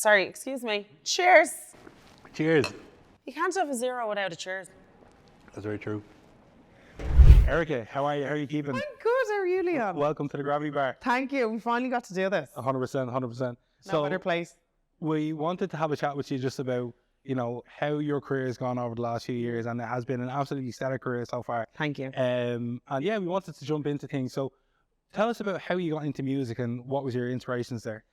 Sorry, excuse me. Cheers. Cheers. You can't have a zero without a cheers. That's very true. Erica, how are you? How are you keeping? I'm good. How are you, Leon? Welcome to the Gravity Bar. Thank you. We finally got to do this. 100%, 100%. No better place. We wanted to have a chat with you just about, you know, how your career has gone over the last few years, and it has been an absolutely stellar career so far. Thank you. And yeah, we wanted to jump into things. So tell us about how you got into music and what was your inspirations there?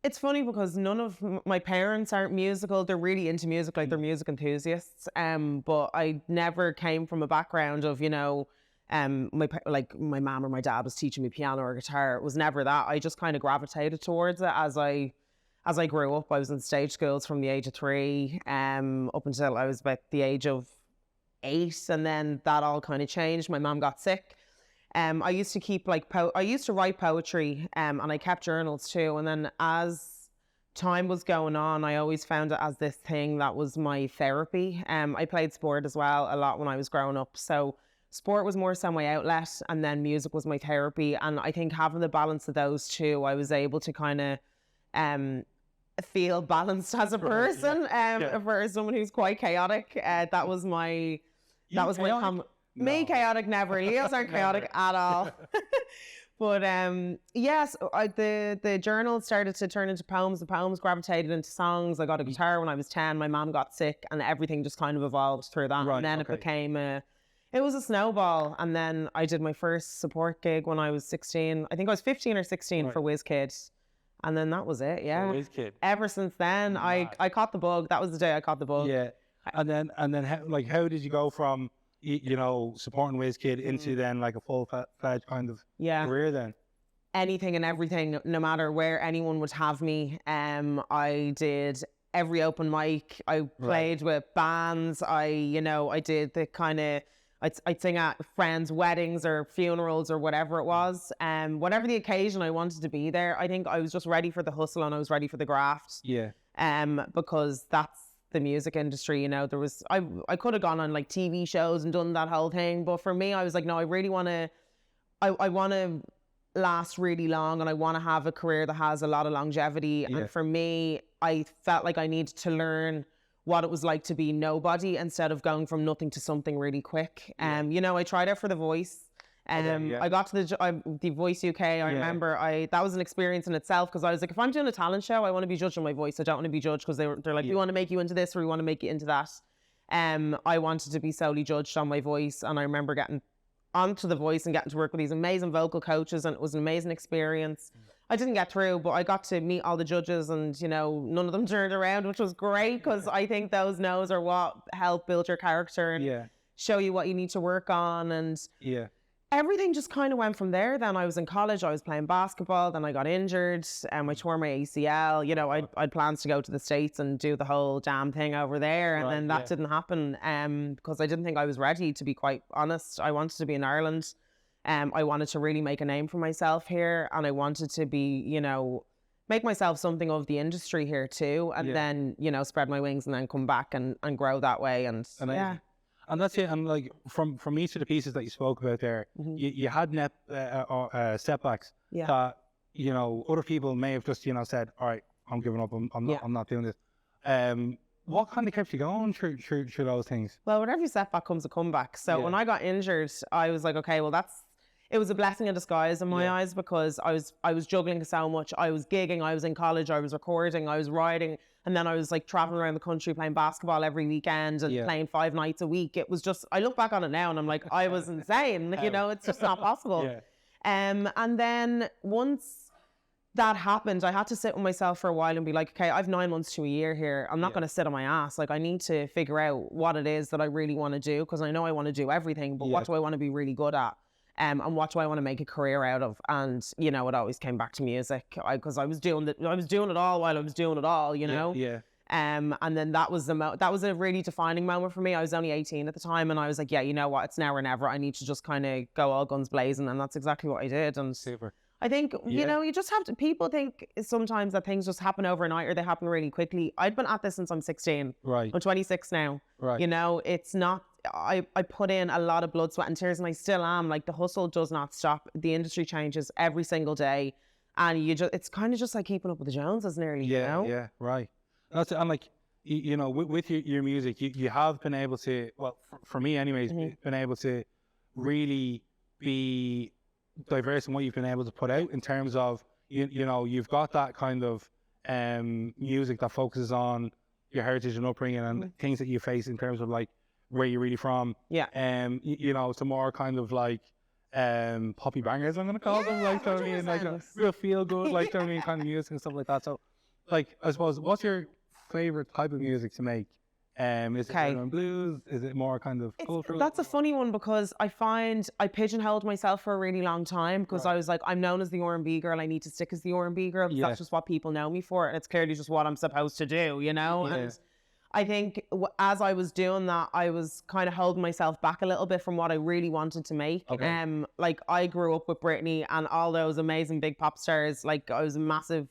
It's funny because none of my parents aren't musical. They're really into music, like they're music enthusiasts. But I never came from a background of, you know, my mom or my dad was teaching me piano or guitar. It was never that. I just kind of gravitated towards it as I grew up. I was in stage schools from the age of 3, up until I was about the age of 8, and then that all kind of changed. My mom got sick. I used to keep I used to write poetry, and I kept journals too. And then as time was going on, I always found it as this thing that was my therapy. I played sport as well a lot when I was growing up. So sport was more so my outlet, and then music was my therapy. And I think having the balance of those two, I was able to kind of feel balanced as a person. For someone who's quite chaotic, that was my me chaotic never. Leos aren't chaotic at all. But yes, the journal started to turn into poems. The poems gravitated into songs. I got a guitar when I was 10. My mom got sick, and everything just kind of evolved through that. And then it became it was a snowball. And then I did my first support gig when I was 16. I think I was 15 or 16 for WizKid. And then that was it, yeah. WizKid. Ever since then, I caught the bug. That was the day I caught the bug. Yeah. And then how did you go from, you know, supporting WizKid into then like a full-fledged kind of career then? Anything and everything, no matter where anyone would have me. I did every open mic. I played with bands. I did the kind of, I'd sing at friends' weddings or funerals or whatever it was. Whatever the occasion, I wanted to be there. I think I was just ready for the hustle and I was ready for the graft. Yeah. Because that's the music industry, you know. I could have gone on like TV shows and done that whole thing, but for me, I was like, no, I really want to, I want to last really long, and I want to have a career that has a lot of longevity. And for me, I felt like I needed to learn what it was like to be nobody instead of going from nothing to something really quick. You know, I tried out for The Voice. I got to the Voice UK. I remember that was an experience in itself, because I was like, if I'm doing a talent show, I want to be judged on my voice. I don't want to be judged because they're like, we want to make you into this or we want to make you into that. I wanted to be solely judged on my voice, and I remember getting onto The Voice and getting to work with these amazing vocal coaches, and it was an amazing experience. I didn't get through, but I got to meet all the judges, and you know, none of them turned around, which was great, because I think those no's are what help build your character and show you what you need to work on. And everything just kind of went from there. Then I was in college, I was playing basketball, then I got injured and I tore my ACL. You know, I'd plans to go to the States and do the whole damn thing over there, and then that didn't happen because I didn't think I was ready, to be quite honest. I wanted to be in Ireland. I wanted to really make a name for myself here, and I wanted to be, you know, make myself something of the industry here too, and then, you know, spread my wings and then come back and grow that way. And and that's it. And like from each of the pieces that you spoke about there, you had setbacks that, you know, other people may have just, you know, said, all right, I'm giving up. I'm not doing this. What kind of kept you going through those things? Well, with every setback comes a comeback. So when I got injured, I was like, okay, well, it was a blessing in disguise in my eyes, because I was juggling so much. I was gigging, I was in college, I was recording, I was writing, and then I was like traveling around the country playing basketball every weekend and playing 5 nights a week. It was just, I look back on it now and I'm like, I was insane. You know, it's just not possible. And then once that happened, I had to sit with myself for a while and be like, okay, I've 9 months to a year here. I'm not going to sit on my ass. Like, I need to figure out what it is that I really want to do, because I know I want to do everything, but what do I want to be really good at? And what do I want to make a career out of? And, you know, it always came back to music, because I was doing it all while I was doing it all, you know? And then that was a really defining moment for me. I was only 18 at the time, and I was like, yeah, you know what? It's now or never. I need to just kind of go all guns blazing. And that's exactly what I did. And super. I think, you know, you just have to, people think sometimes that things just happen overnight or they happen really quickly. I'd been at this since I'm 16. Right. I'm 26 now. Right. You know, it's not, I put in a lot of blood, sweat and tears, and I still am. Like, the hustle does not stop. The industry changes every single day. and it's kind of just like keeping up with the Joneses nearly, you know? Yeah, right. That's it. And like, you know, with your music, you have been able to, well, for me anyways, been able to really be diverse in what you've been able to put out in terms of, you know, you've got that kind of music that focuses on your heritage and upbringing and things that you face in terms of like where you're really from. Yeah. You know, to more kind of like poppy bangers, I'm gonna call them, like, you know what I mean, like real feel good, like, you know what I mean, kind of music and stuff like that. So, like, I suppose, what's your favorite type of music to make? Is it rhythm and blues? Is it more kind of cultural? That's a funny one, because I find I pigeonholed myself for a really long time, because I was like, I'm known as the R&B girl. I need to stick as the R&B girl. That's just what people know me for, and it's clearly just what I'm supposed to do, you know? And I think as I was doing that, I was kind of holding myself back a little bit from what I really wanted to make. Like, I grew up with Britney and all those amazing big pop stars. Like, I was a massive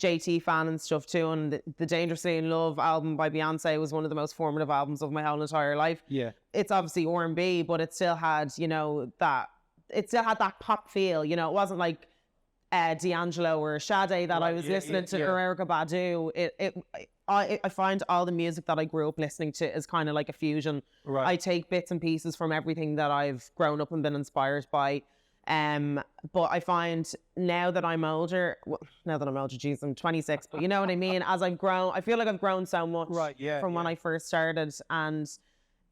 JT fan and stuff too, and the Dangerously in Love album by Beyonce was one of the most formative albums of my whole entire life. It's obviously R&B, but it still had, you know, that pop feel, you know. It wasn't like D'Angelo or Sade that I was listening to, or Erica-Badu. I find all the music that I grew up listening to is kind of like a fusion. I take bits and pieces from everything that I've grown up and been inspired by. But I find now that I'm older, geez, I'm 26, but you know what I mean? As I've grown, I feel like I've grown so much from when I first started. And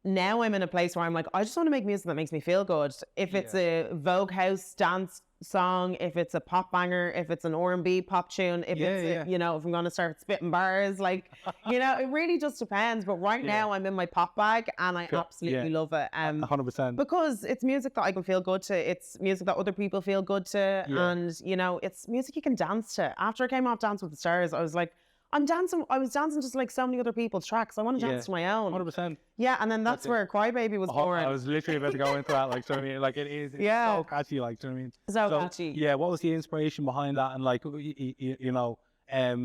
now I'm in a place where I'm like, I just want to make music that makes me feel good. If it's a Vogue House dance song, if it's a pop banger, if it's an R&B pop tune, if it's you know, if I'm going to start spitting bars, like, you know, it really just depends. But right now I'm in my pop bag and I absolutely love it. 100%. Because it's music that I can feel good to. It's music that other people feel good to. And, you know, it's music you can dance to. After I came off Dance with the Stars, I was like, I was dancing just like so many other people's tracks. I want to dance to my own. 100%. Yeah, and then that's where Cry Baby was born. I was literally about to go into that, like, so I mean, like, it's so catchy, like, do you know what I mean? So catchy. Yeah, what was the inspiration behind that? And like, you know, what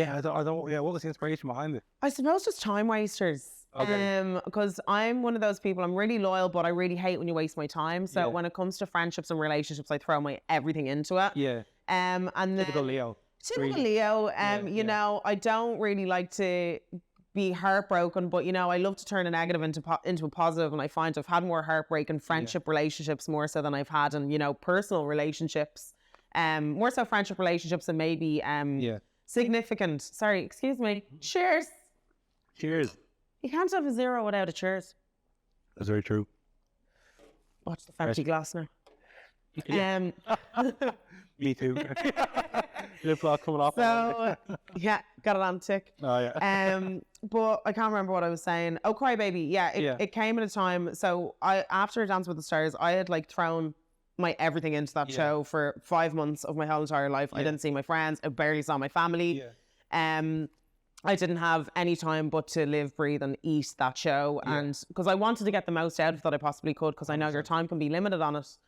was the inspiration behind it? I suppose just time wasters. Because I'm one of those people, I'm really loyal, but I really hate when you waste my time. So when it comes to friendships and relationships, I throw my everything into it. And then, typical Leo. You know, I don't really like to be heartbroken, but, you know, I love to turn a negative into a positive, and I find I've had more heartbreak in friendship relationships more so than I've had in, you know, personal relationships. More so friendship relationships than maybe significant. Sorry, excuse me. Cheers. Cheers. You can't have a zero without a cheers. That's very true. Watch the fancy glass now. Me too. Lip lock coming off. So, yeah, got it on tick. Oh, yeah. But I can't remember what I was saying. Oh, Cry Baby. Yeah, it came at a time. So after Dance with the Stars, I had like thrown my everything into that show for 5 months of my whole entire life. I didn't see my friends. I barely saw my family. I didn't have any time but to live, breathe and eat that show. And because I wanted to get the most out of it that I possibly could, because I know your time can be limited on it.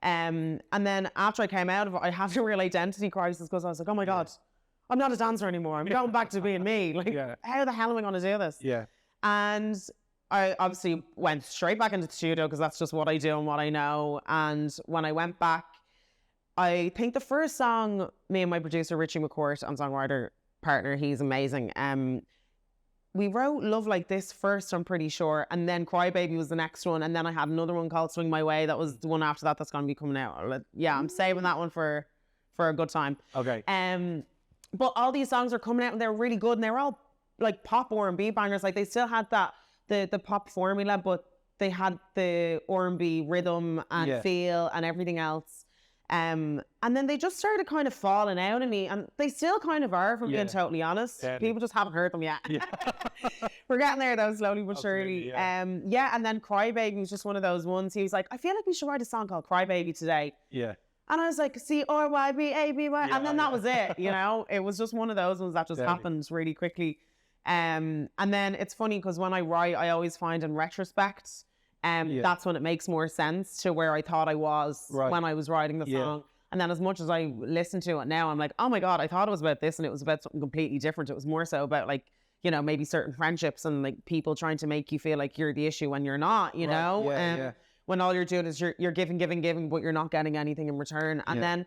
And then after I came out of it, I had a real identity crisis, because I was like, oh my God, I'm not a dancer anymore. I'm going back to being me. Like, how the hell am I going to do this? And I obviously went straight back into the studio, because that's just what I do and what I know. And when I went back, I think the first song, me and my producer, Richie McCourt, and songwriter partner, he's amazing. We wrote Love Like This first, I'm pretty sure, and then Cry Baby was the next one, and then I had another one called Swing My Way. That was the one after that that's going to be coming out. Yeah, I'm saving that one for a good time. Okay. But all these songs are coming out and they're really good, and they were all like pop R&B bangers. Like, they still had that the pop formula, but they had the R&B rhythm and feel and everything else. And then they just started kind of falling out of me, and they still kind of are, if I'm being totally honest. People just haven't heard them yet. We're getting there though, slowly but surely. And then Cry Baby was just one of those ones. He was like, I feel like we should write a song called Cry Baby today. And I was like, C-R-Y-B-A-B-Y. And then that was it, you know? It was just one of those ones that just happened really quickly. And then it's funny, because when I write, I always find in retrospect, that's when it makes more sense to where I thought I was when I was writing the song. And then as much as I listen to it now, I'm like, oh my God, I thought it was about this and it was about something completely different. It was more so about, like, you know, maybe certain friendships and like people trying to make you feel like you're the issue when you're not, you know? When all you're doing is you're giving, but you're not getting anything in return. And then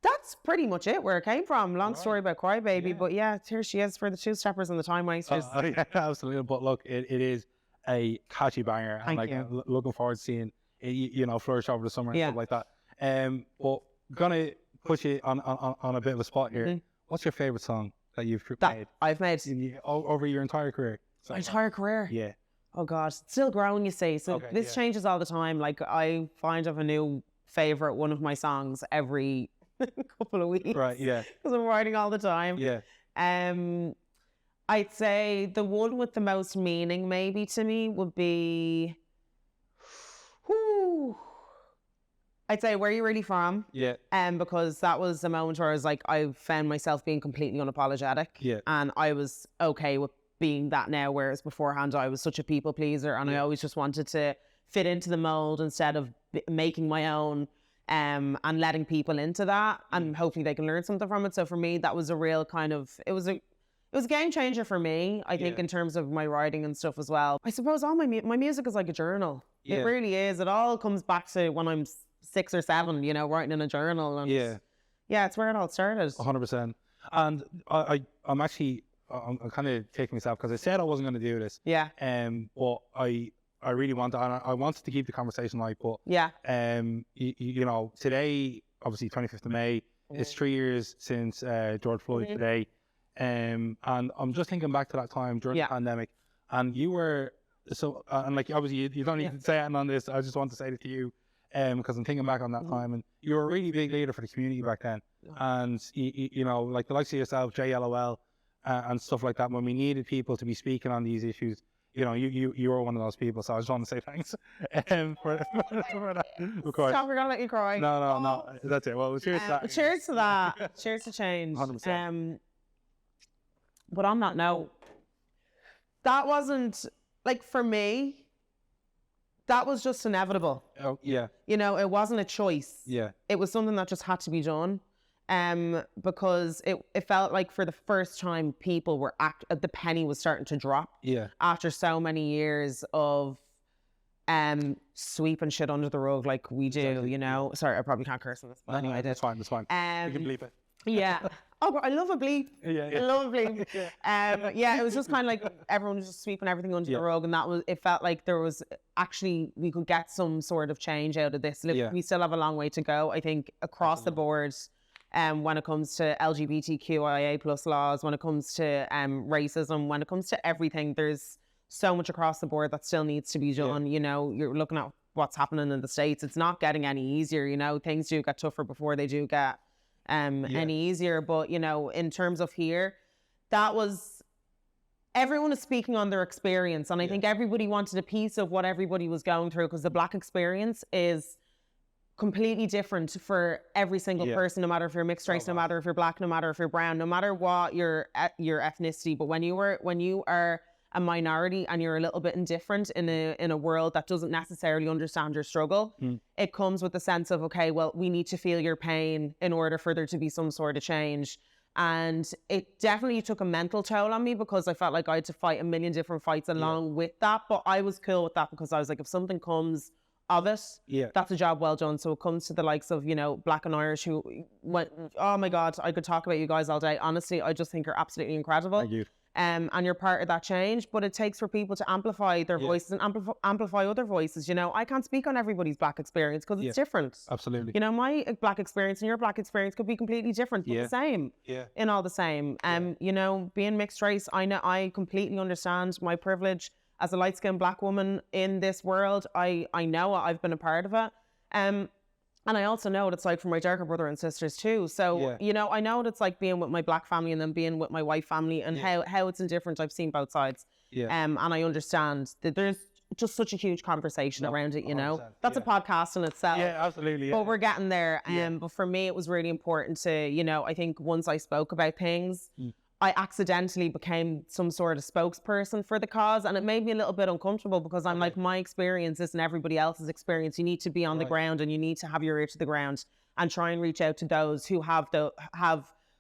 that's pretty much it where it came from. Long story about Crybaby, but yeah, here she is for the Two Steppers and the Time Wasters. Yeah, absolutely. But look, it is a catchy banger. Thank and you. Looking forward to seeing it, flourish over the summer and stuff like that. But gonna put you on a bit of a spot here. What's your favorite song that you've made? I've made over your entire career. My entire career. Yeah. Oh God, it's still growing, you see. So this changes all the time. Like I find of a new favorite one of my songs every couple of weeks. Right. Yeah. Because I'm writing all the time. Yeah. I'd say the one with the most meaning, maybe to me, would be. I'd say Where You Really From? Yeah. Because that was a moment where I was like, I found myself being completely unapologetic. Yeah. And I was okay with being that now, whereas beforehand I was such a people pleaser and I always just wanted to fit into the mold instead of making my own and letting people into that, and hopefully they can learn something from it. So for me, that was a real kind of, it was a game changer for me, I think, in terms of my writing and stuff as well. I suppose all my music is like a journal. It really is. It all comes back to when I'm 6 or 7, writing in a journal. And yeah, it's where it all started. 100%. And I'm actually, I'm kind of taking myself because I said I wasn't going to do this. Yeah. But I really wanted, and I wanted to keep the conversation light. But today, obviously 25th of May, it's 3 years since George Floyd today. And I'm just thinking back to that time during the pandemic, and you were and like obviously you don't need to say anything on this. I just want to say it to you, because I'm thinking back on that time, and you were a really big leader for the community back then, and like the likes of yourself, JLOL, and stuff like that. When we needed people to be speaking on these issues, you were one of those people. So I just want to say thanks for that. Of course. Stop, we're gonna let you cry. No. That's it. Well, cheers to that. Cheers to that. Cheers to change. 100%. But on that note, that wasn't, like, for me, that was just inevitable. Oh, yeah. It wasn't a choice. Yeah. It was something that just had to be done. Because it felt like for the first time people were the penny was starting to drop. Yeah. After so many years of sweeping shit under the rug like we do, Sorry, I probably can't curse on this, but anyway, that's fine. You can bleep it. Yeah. Oh, I love a bleep. Yeah. I love a bleep. It was just kind of like everyone was just sweeping everything under the rug, and it felt like there was actually, we could get some sort of change out of this. We still have a long way to go, I think, across the board. When it comes to LGBTQIA plus laws, when it comes to racism, when it comes to everything, there's so much across the board that still needs to be done. You're looking at what's happening in the States. It's not getting any easier. Things do get tougher before they do get any easier. But, in terms of here, everyone is speaking on their experience. And I think everybody wanted a piece of what everybody was going through, because the Black experience is completely different for every single person, no matter if you're mixed race, no matter if you're Black, no matter if you're brown, no matter what your ethnicity. But when you are a minority and you're a little bit indifferent in a world that doesn't necessarily understand your struggle, it comes with the sense of, okay, well, we need to feel your pain in order for there to be some sort of change. And it definitely took a mental toll on me, because I felt like I had to fight a million different fights along with that. But I was cool with that, because I was like, if something comes of it, that's a job well done. So it comes to the likes of, Black and Irish, who went, oh my God, I could talk about you guys all day. Honestly, I just think you're absolutely incredible. Thank you. And you're part of that change, but it takes for people to amplify their voices and amplify other voices. I can't speak on everybody's Black experience, because it's different. Absolutely. My Black experience and your Black experience could be completely different, but the same. Yeah. In all the same. Being mixed race, I completely understand my privilege as a light-skinned Black woman in this world. I know it, I've been a part of it. And I also know what it's like for my darker brother and sisters too. So, I know what it's like being with my Black family and then being with my white family, and how it's indifferent. I've seen both sides. And I understand that there's just such a huge conversation around it, That's a podcast in itself. Yeah, absolutely. But we're getting there. But for me, it was really important to, I think once I spoke about things, I accidentally became some sort of spokesperson for the cause, and it made me a little bit uncomfortable, because I'm like, my experience isn't everybody else's experience. You need to be on the ground, and you need to have your ear to the ground and try and reach out to those who have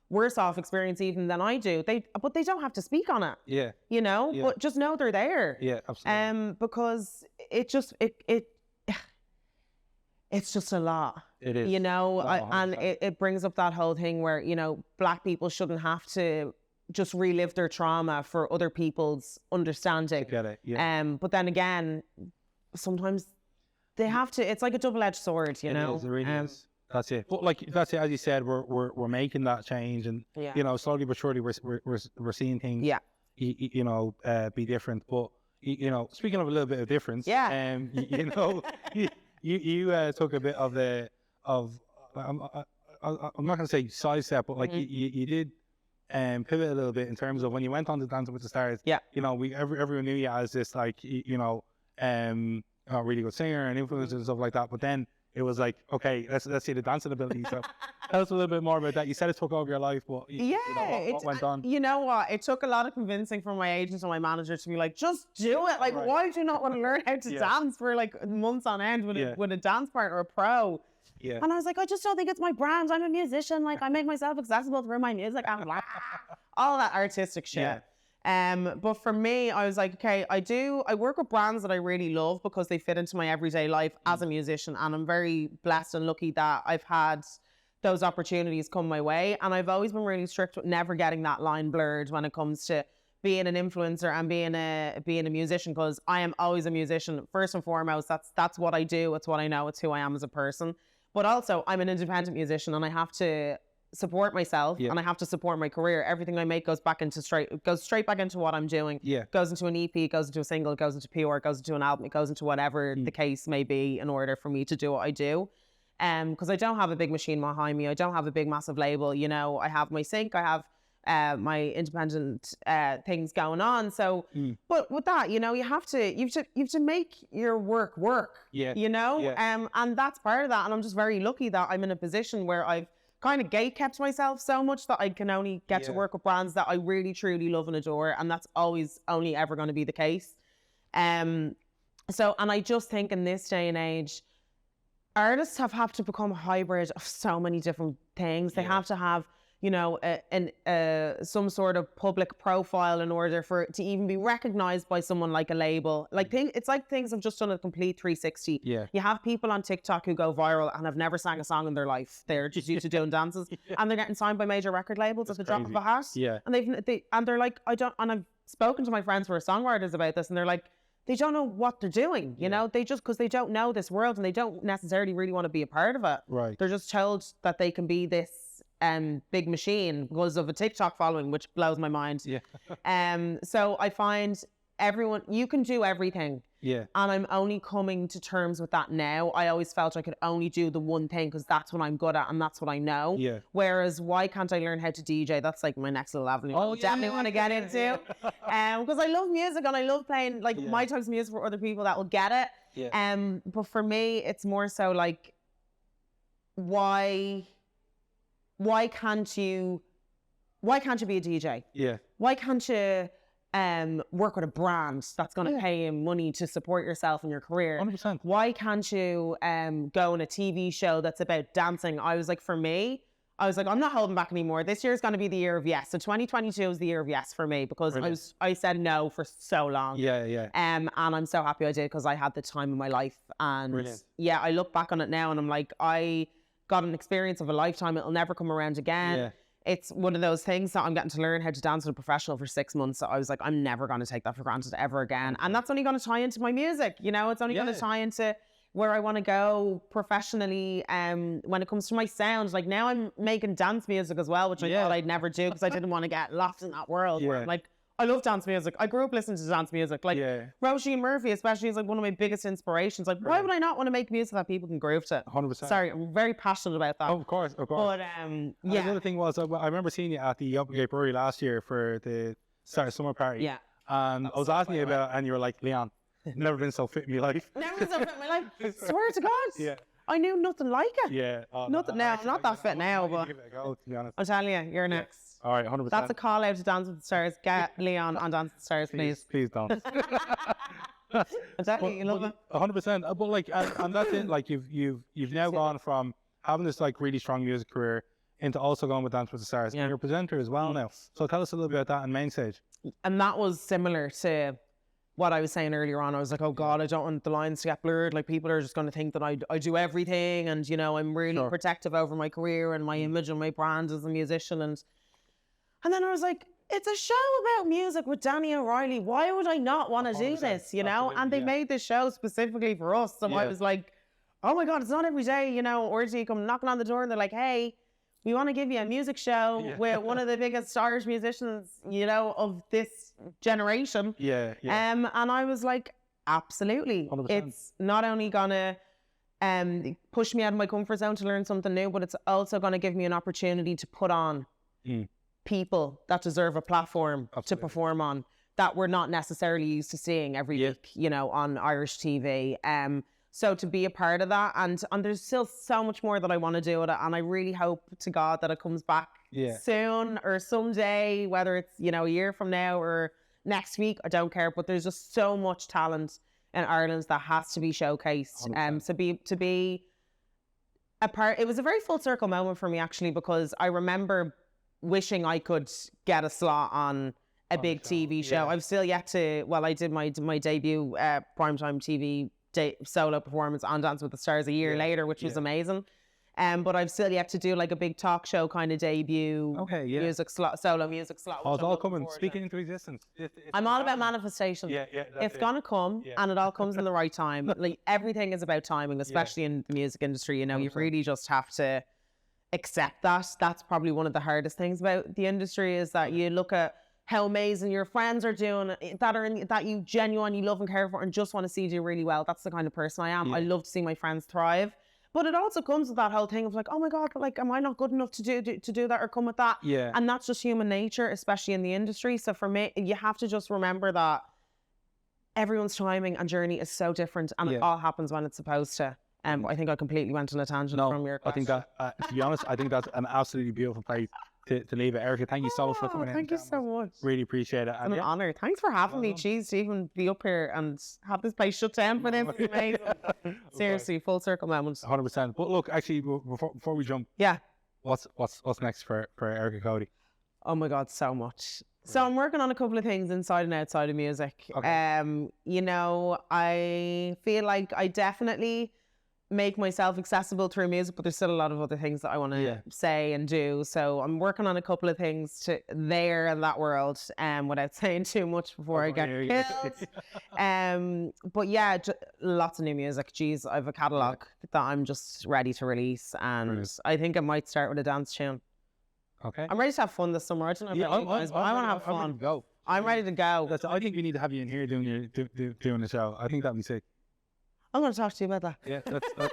worse off experience even than I do. But they don't have to speak on it. Yeah. But just know they're there. Yeah, absolutely. Because it's just a lot. It is. You know, No, and 100%. it brings up that whole thing where, you know, Black people shouldn't have to just relive their trauma for other people's understanding. I get it. Yeah. But then again, sometimes they have to. It's like a double-edged sword, you know. It is, it really is. That's it. But like that's it. As you said, we're making that change, and you know, slowly but surely we're seeing things. Yeah. You know, be different. But you know, speaking of a little bit of difference. Yeah. You know, you took a bit of the I'm not going to say sidestep, but like you did pivot a little bit in terms of when you went on to Dancing with the Stars. Yeah. You know, everyone knew you as this like you know a really good singer and influencer and stuff like that. But then it was like, okay, let's see the dancing ability. So tell us a little bit more about that. You said it took over your life, but you know, what went on? You know what? It took a lot of convincing from my agent and my manager to be like, just do it. Like, why do you not want to learn how to dance for like months on end with a dance partner, a pro? Yeah. And I was like, I just don't think it's my brand. I'm a musician. Like, I make myself accessible through my music. I'm like, all that artistic shit. Yeah. But for me, I was like, okay, I work with brands that I really love because they fit into my everyday life as a musician. And I'm very blessed and lucky that I've had those opportunities come my way. And I've always been really strict with never getting that line blurred when it comes to being an influencer and being a musician, because I am always a musician. First and foremost, that's what I do. It's what I know. It's who I am as a person. But also, I'm an independent musician and I have to support myself and I have to support my career. Everything I make goes straight back into what I'm doing. Yeah. Goes into an EP, goes into a single, goes into PR, goes into an album, it goes into whatever the case may be in order for me to do what I do. Because I don't have a big machine behind me. I don't have a big massive label. You know, I have my sync, I have my independent things going on. So, but with that, you know, you have to make your work. Yeah. You know, Yeah. And that's part of that. And I'm just very lucky that I'm in a position where I've kind of gate-kept myself so much that I can only get to work with brands that I really truly love and adore, and that's always only ever going to be the case. And I just think in this day and age, artists have to become a hybrid of so many different things. They have to have, you know, some sort of public profile in order for it to even be recognized by someone like a label. Like it's like things have just done a complete 360. Yeah. You have people on TikTok who go viral and have never sang a song in their life. They're just used to doing dances, and they're getting signed by major record labels at the drop of a hat. Yeah. And they're like, and I've spoken to my friends who are songwriters about this, and they're like, they don't know what they're doing. You know, they just, because they don't know this world and they don't necessarily really want to be a part of it. Right. They're just told that they can be this big machine because of a TikTok following, which blows my mind. Yeah. So I find you can do everything. Yeah. And I'm only coming to terms with that now. I always felt I could only do the one thing because that's what I'm good at and that's what I know. Yeah. Whereas why can't I learn how to DJ? That's like my next little avenue. I definitely want to get into. Because I love music and I love playing like my types of music for other people that will get it. Yeah. But for me, it's more so like, why can't you be a DJ? Yeah. Why can't you work with a brand that's going to pay you money to support yourself in your career? 100%. Why can't you go on a TV show that's about dancing? I was like, I'm not holding back anymore. This year is going to be the year of yes. So 2022 is the year of yes for me because I said no for so long. Yeah. And I'm so happy I did because I had the time of my life. And I look back on it now and I'm like, I got an experience of a lifetime. It'll never come around again. Yeah. It's one of those things that I'm getting to learn how to dance with a professional for 6 months. So I was like, I'm never going to take that for granted ever again. And that's only going to tie into my music. You know, it's only going to tie into where I want to go professionally. When it comes to my sound, like now I'm making dance music as well, which I thought I'd never do because I didn't want to get lost in that world. Where I'm like, I love dance music. I grew up listening to dance music. Like Roisin Murphy, especially, is like one of my biggest inspirations. Like, why would I not want to make music that people can groove to? 100%. Sorry, I'm very passionate about that. Of course. But The other thing was, I remember seeing you at the Upplegate Brewery last year for the summer party. Yeah. And I was asking you about, and you were like, Leon, never been so fit in my life. Never been so fit in my life. Swear to God. Yeah. I knew nothing like it. Yeah. Nothing. Now I'm not that fit now, but give it a go, to be honest. I'm telling you, you're next. All right, 100%. That's a call out to Dance with the Stars. Get Leon on Dance with the Stars, please. Please don't. I'm telling you, you love it. 100%. But like, and that's it. Like, you've now gone from having this like really strong music career into also going with Dance with the Stars. And you're a presenter as well now. So tell us a little bit about that on main stage. And that was similar to what I was saying earlier on. I was like, oh God, I don't want the lines to get blurred. Like people are just going to think that I do everything, and you know, I'm really protective over my career and my image and my brand as a musician. And then I was like, it's a show about music with Danny O'Reilly. Why would I not want to do this? You know, and they made this show specifically for us. So I was like, oh my God, it's not every day, you know, or do you come knocking on the door and they're like, hey, we want to give you a music show with one of the biggest Irish musicians, you know, of this generation. And I was like, absolutely. 100%. It's not only gonna push me out of my comfort zone to learn something new, but it's also gonna give me an opportunity to put on people that deserve a platform to perform on that we're not necessarily used to seeing every week, you know, on Irish TV. So to be a part of that, and there's still so much more that I want to do with it, and I really hope to God that it comes back soon or someday, whether it's, you know, a year from now or next week, I don't care. But there's just so much talent in Ireland that has to be showcased. So to be a part, it was a very full circle moment for me actually, because I remember wishing I could get a slot on a big TV show. I've still yet to. Well, I did my debut primetime TV solo performance on Dance with the Stars a year later, which was amazing. But I've still yet to do like a big talk show kind of debut music slot, solo music slot. Oh, it's all coming, speaking into existence. I'm all about manifestation. It's gonna come, and it all comes in the right time. Like everything is about timing, especially in the music industry. You know, you really just have to accept that. That's probably one of the hardest things about the industry, is that you look at how amazing your friends are doing that you genuinely love and care for and just want to see you do really well. That's the kind of person I am. I love to see my friends thrive. But it also comes with that whole thing of like, oh my God, but like, am I not good enough to do that or come with that? And that's just human nature, especially in the industry. So for me, you have to just remember that everyone's timing and journey is so different, and it all happens when it's supposed to. I think I completely went on a tangent from your question. I think that, to be honest, I think that's an absolutely beautiful place to leave it. Erica, thank you so much for coming in. Thank you so much. Really appreciate it. It's an honour. Thanks for having me. Jeez, to even be up here and have this place shut down for this is amazing. Seriously, full circle moment. 100%. But look, actually, before we jump, what's next for Erica-Cody? Oh my God, so much. So I'm working on a couple of things inside and outside of music. You know, I feel like I definitely make myself accessible through music, but there's still a lot of other things that I want to say and do. So I'm working on a couple of things there in that world, without saying too much before I get killed. But yeah, lots of new music. Geez, I have a catalogue that I'm just ready to release, and I think I might start with a dance tune. I'm ready to have fun this summer. I don't know about you guys, but I want to have fun. I'm ready to go. I think we need to have you in here doing the show. I think that'd be sick. I'm going to talk to you about that. Yeah,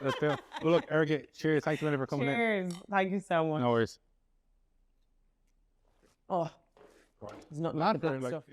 that's fair. Well, look, Erica, cheers. Thanks a million for coming in. Cheers. Thank you so much. No worries. Oh, there's nothing like the good stuff.